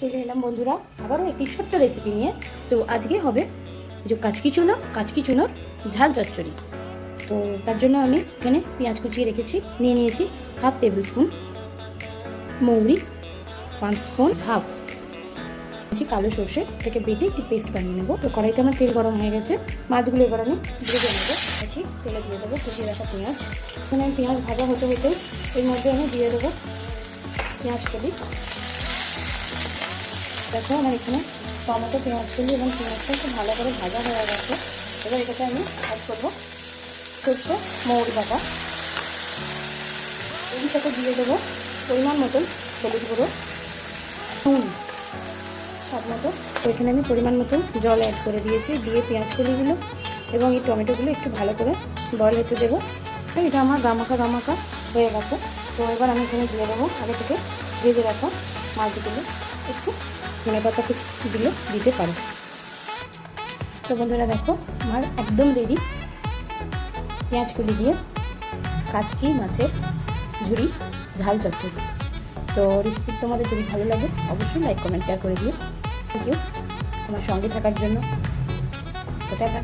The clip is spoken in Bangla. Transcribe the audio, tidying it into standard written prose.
চলে এলাম বন্ধুরা আবারও একটি ছোট্ট রেসিপি নিয়ে। তো আজকে হবে যে কাচকি চুনোর ঝাল চচ্চড়ি। তো তার জন্য আমি এখানে পেঁয়াজ কুচিয়ে রেখেছি, নিয়ে নিয়েছি হাফ টেবিল স্পুন মৌরি, 1 স্পুন হাফ কালো সর্ষে, এটাকে বেটে একটি পেস্ট বানিয়ে নেবো। তো কড়াইতে আমার তেল গরম হয়ে গেছে, মাছগুলো এবার আমি ভেজে নেবো। তেলে দিয়ে দেবো কুচিয়ে রাখা পেঁয়াজ। এখানে আমি পেঁয়াজ ভাজা হতে হতে এর মধ্যে আমি দিয়ে দেবো পেঁয়াজ কলি। দেখো আমার এখানে টমেটো, পেঁয়াজ কলি এবং পেঁয়াজটা খুব ভালো করে ভাজা হয়ে গেছে। এবার এটাকে আমি অ্যাড করবো সর্ষে মৌরি বাটা। এর সাথে দিয়ে দেবো পরিমাণ মতন হলুদ গুঁড়ো, নুন স্বাদ মতো। তো এখানে আমি পরিমাণ মতন জল অ্যাড করে দিয়েছি, দিয়ে পেঁয়াজ কলিগুলো এবং এই টমেটোগুলো একটু ভালো করে বয়েল হতে দেবো। এটা আমার গামাখা হয়ে গেছে। তো এবার আমি এখানে দিয়ে দেবো আগে থেকে ভেজে রাখা মাছগুলো। একটু ধনেপাতা কুচি দিতে পারো। তো বন্ধুরা দেখো আমার একদম রেডি পেঁয়াজ কলি দিয়ে কাচকি মাছের ঝুড়ি ঝাল চচ্চড়ি। তো রেসিপি তোমাদের যদি ভালো লাগে অবশ্যই লাইক, কমেন্ট, শেয়ার করে দিও। থ্যাংক ইউ আমার সঙ্গে থাকার জন্য। তো টাটা।